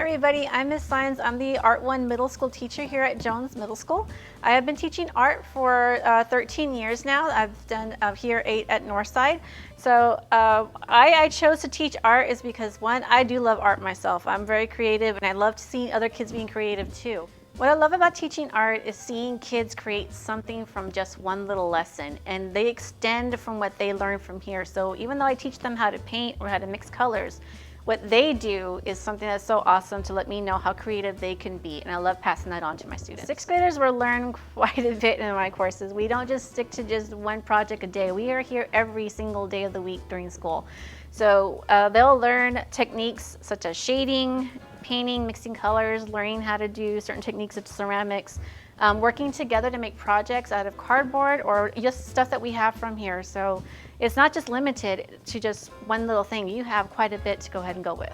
everybody, I'm Miss Science. I'm the Art 1 middle school teacher here at Jones Middle School. I have been teaching art for 13 years now. I've done here 8 at Northside. So I chose to teach art is because, one, I do love art myself. I'm very creative and I love seeing other kids being creative too. What I love about teaching art is seeing kids create something from just one little lesson, and they extend from what they learn from here. So even though I teach them how to paint or how to mix colors, what they do is something that's so awesome to let me know how creative they can be, and I love passing that on to my students. 6th graders will learn quite a bit in my courses. We don't just stick to just one project a day. We are here every single day of the week during school. So they'll learn techniques such as shading, painting, mixing colors, learning how to do certain techniques of ceramics, working together to make projects out of cardboard or just stuff that we have from here. So it's not just limited to just one little thing. You have quite a bit to go ahead and go with.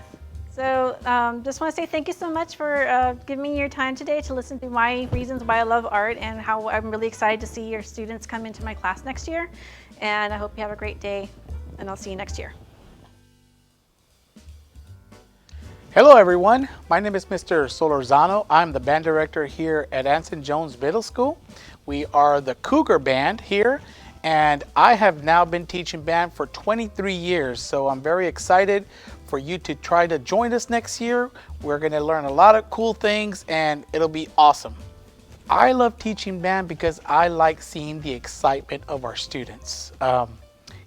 So just want to say thank you so much for giving me your time today to listen to my reasons why I love art and how I'm really excited to see your students come into my class next year. And I hope you have a great day, and I'll see you next year. Hello everyone, my name is Mr. Solorzano. I'm the band director here at Anson Jones Middle School. We are the Cougar Band here, and I have now been teaching band for 23 years, so I'm very excited for you to try to join us next year. We're going to learn a lot of cool things and it'll be awesome. I love teaching band because I like seeing the excitement of our students.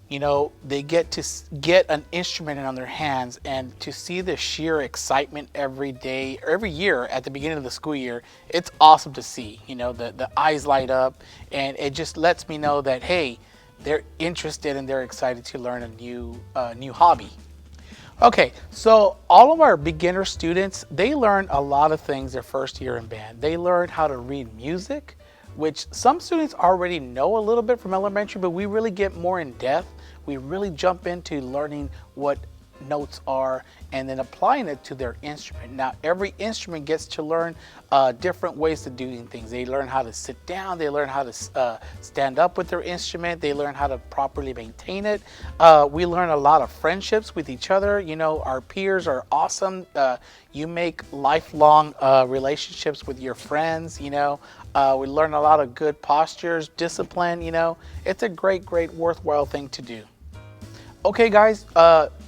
You know, they get to get an instrument on their hands, and to see the sheer excitement every day, every year at the beginning of the school year, it's awesome to see. You know, the eyes light up, and it just lets me know that, hey, they're interested and they're excited to learn a new hobby. Okay, so all of our beginner students, they learn a lot of things their first year in band. They learn how to read music, which some students already know a little bit from elementary, but we really get more in depth. We really jump into learning what notes are and then applying it to their instrument. Now, every instrument gets to learn different ways of doing things. They learn how to sit down, they learn how to stand up with their instrument, they learn how to properly maintain it. We learn a lot of friendships with each other. You know, our peers are awesome. You make lifelong relationships with your friends, you know. We learn a lot of good postures, discipline, you know. It's a great, worthwhile thing to do. Okay, guys,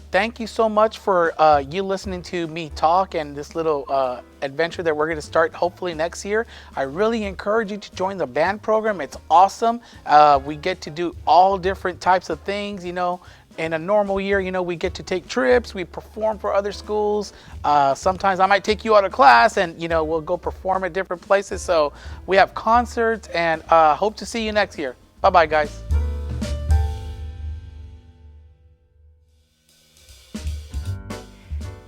thank you so much for you listening to me talk and this little adventure that we're going to start hopefully next year. I really encourage you to join the band program. It's awesome. We get to do all different types of things, you know. In a normal year, you know, we get to take trips, we perform for other schools. Sometimes I might take you out of class and, you know, we'll go perform at different places. So we have concerts, and hope to see you next year. Bye-bye, guys.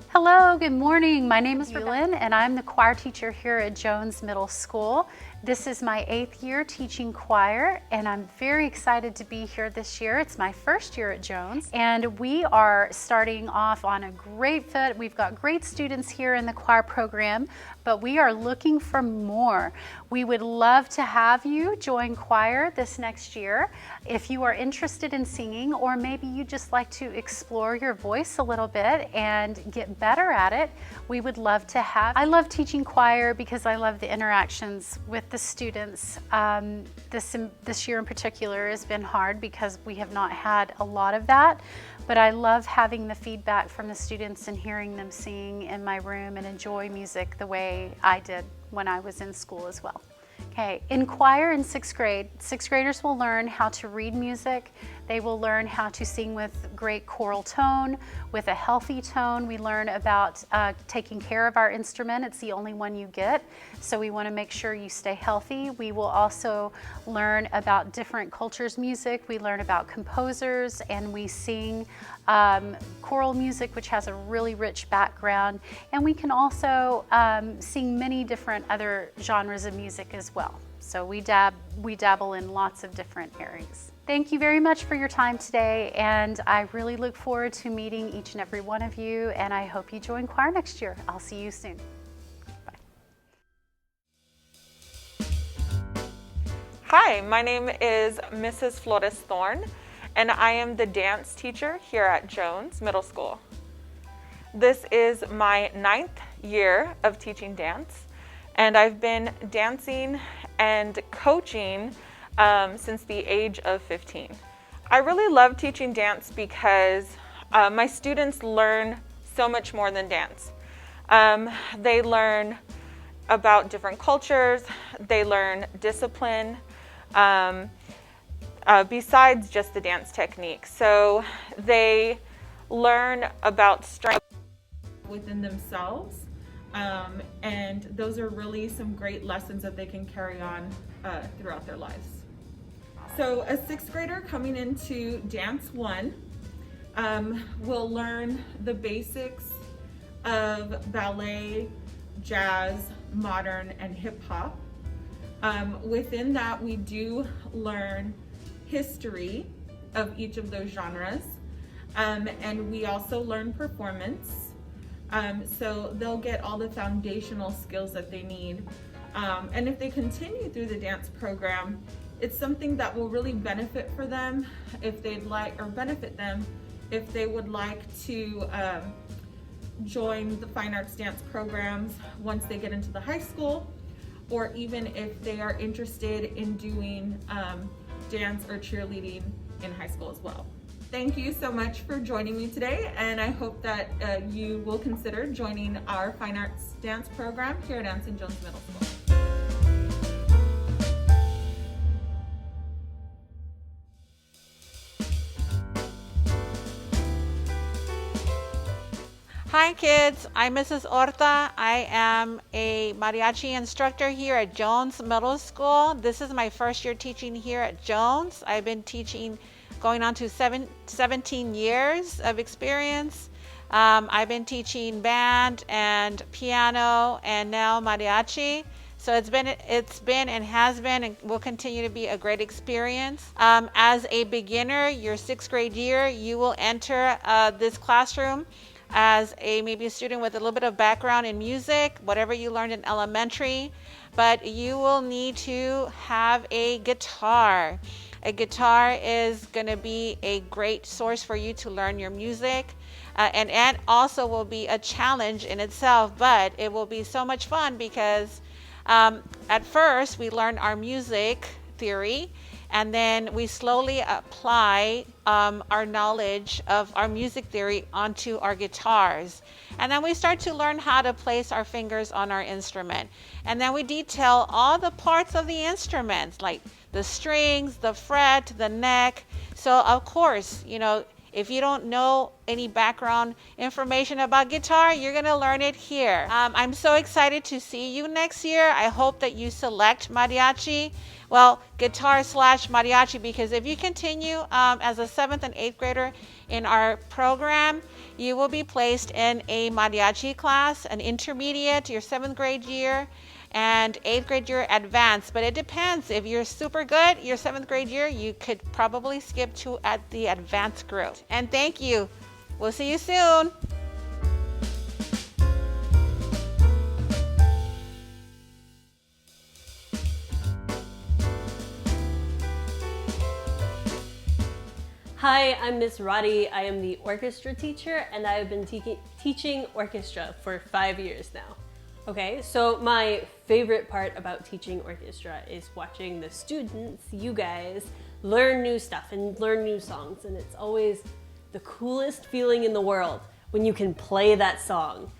Hello, good morning. My name is Lynn, and I'm the choir teacher here at Jones Middle School. This is my 8th year teaching choir, and I'm very excited to be here this year. It's my first year at Jones, and we are starting off on a great foot. We've got great students here in the choir program, but we are looking for more. We would love to have you join choir this next year. If you are interested in singing, or maybe you just like to explore your voice a little bit and get better at it, we would love to have. I love teaching choir because I love the interactions with the students. This year in particular has been hard because we have not had a lot of that, but I love having the feedback from the students and hearing them sing in my room and enjoy music the way I did when I was in school as well. Okay, in choir in 6th grade, 6th graders will learn how to read music. They will learn how to sing with great choral tone, with a healthy tone. We learn about taking care of our instrument. It's the only one you get, so we want to make sure you stay healthy. We will also learn about different cultures' music. We learn about composers, and we sing choral music, which has a really rich background. And we can also sing many different other genres of music as well. So we dabble in lots of different areas. Thank you very much for your time today, and I really look forward to meeting each and every one of you, and I hope you join choir next year. I'll see you soon. Bye. Hi, my name is Mrs. Flores Thorne, and I am the dance teacher here at Jones Middle School. This is my 9th year of teaching dance, and I've been dancing and coaching since the age of 15. I really love teaching dance because my students learn so much more than dance. They learn about different cultures, they learn discipline, besides just the dance technique. So they learn about strength within themselves, and those are really some great lessons that they can carry on throughout their lives. So a sixth grader coming into Dance 1 will learn the basics of ballet, jazz, modern, and hip hop. Within that, we do learn history of each of those genres, and we also learn performance. So they'll get all the foundational skills that they need. And if they continue through the dance program, it's something that will really benefit for them if they'd like, or benefit them if they would like to join the fine arts dance programs once they get into the high school, or even if they are interested in doing dance or cheerleading in high school as well. Thank you so much for joining me today, and I hope that you will consider joining our fine arts dance program here at Anson Jones Middle School. Hi kids, I'm Mrs. Horta. I am a mariachi instructor here at Jones Middle School. This is my first year teaching here at Jones. I've been teaching going on to 17 years of experience. I've been teaching band and piano and now mariachi. So it's been and has been and will continue to be a great experience. As a beginner, your sixth grade year, you will enter this classroom as maybe a student with a little bit of background in music, whatever you learned in elementary, but you will need to have a guitar. A guitar is going to be a great source for you to learn your music, and also will be a challenge in itself, but it will be so much fun because at first we learn our music theory, and then we slowly apply our knowledge of our music theory onto our guitars. And then we start to learn how to place our fingers on our instrument. And then we detail all the parts of the instruments, like the strings, the fret, the neck. So of course, you know, if you don't know any background information about guitar, you're gonna learn it here. I'm so excited to see you next year. I hope that you select mariachi. Well, guitar / mariachi, because if you continue as a 7th and 8th grader in our program, you will be placed in a mariachi class, an intermediate, your 7th grade year, and 8th grade year advanced. But it depends. If you're super good, your 7th grade year, you could probably skip to at the advanced group. And thank you. We'll see you soon. Hi, I'm Miss Roddy. I am the orchestra teacher, and I have been teaching orchestra for 5 years now. Okay, so my favorite part about teaching orchestra is watching the students, you guys, learn new stuff and learn new songs, and it's always the coolest feeling in the world when you can play that song.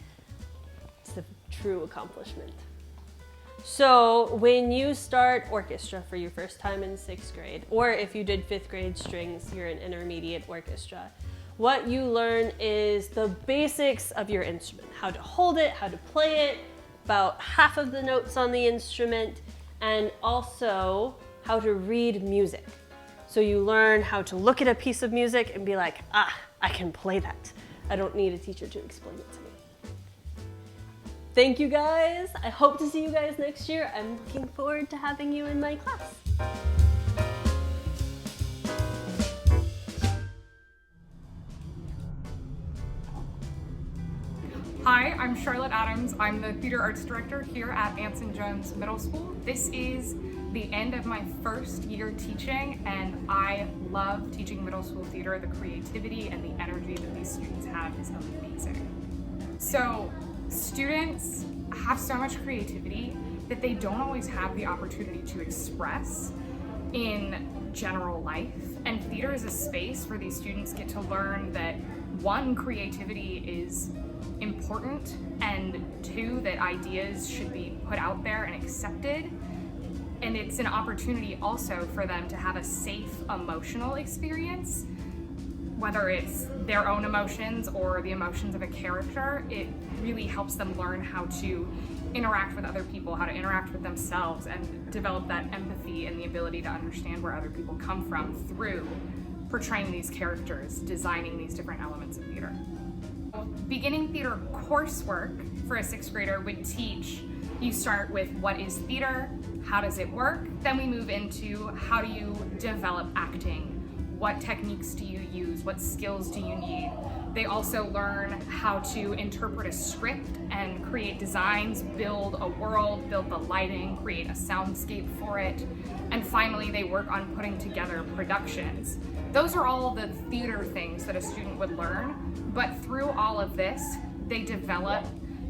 It's a true accomplishment. So when you start orchestra for your first time in 6th grade, or if you did 5th grade strings, you're in intermediate orchestra, what you learn is the basics of your instrument, how to hold it, how to play it, about half of the notes on the instrument, and also how to read music. So you learn how to look at a piece of music and be like, I can play that. I don't need a teacher to explain it to me. Thank you guys. I hope to see you guys next year. I'm looking forward to having you in my class. Hi, I'm Charlotte Adams. I'm the Theater Arts Director here at Anson Jones Middle School. This is the end of my first year teaching, and I love teaching middle school theater. The creativity and the energy that these students have is amazing. So Students have so much creativity that they don't always have the opportunity to express in general life. And theater is a space where these students get to learn that one, creativity is important, and two, that ideas should be put out there and accepted. And it's an opportunity also for them to have a safe emotional experience, whether it's their own emotions or the emotions of a character. It really helps them learn how to interact with other people, how to interact with themselves, and develop that empathy and the ability to understand where other people come from through portraying these characters, designing these different elements of theater. Beginning theater coursework for a sixth grader would teach, you start with what is theater, how does it work, then we move into how do you develop acting, what techniques do you use, what skills do you need. They also learn how to interpret a script and create designs, build a world, build the lighting, create a soundscape for it. And finally, they work on putting together productions. Those are all the theater things that a student would learn, but through all of this, they develop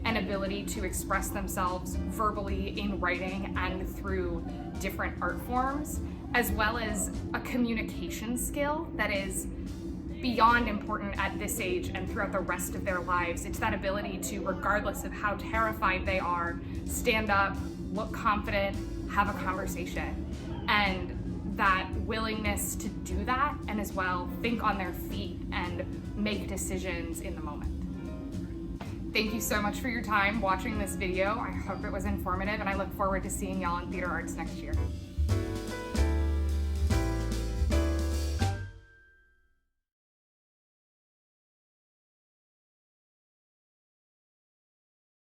an ability to express themselves verbally in writing and through different art forms, as well as a communication skill that is beyond important at this age and throughout the rest of their lives. It's that ability to, regardless of how terrified they are, stand up, look confident, have a conversation. And that willingness to do that, and as well think on their feet and make decisions in the moment. Thank you so much for your time watching this video. I hope it was informative, and I look forward to seeing y'all in theater arts next year.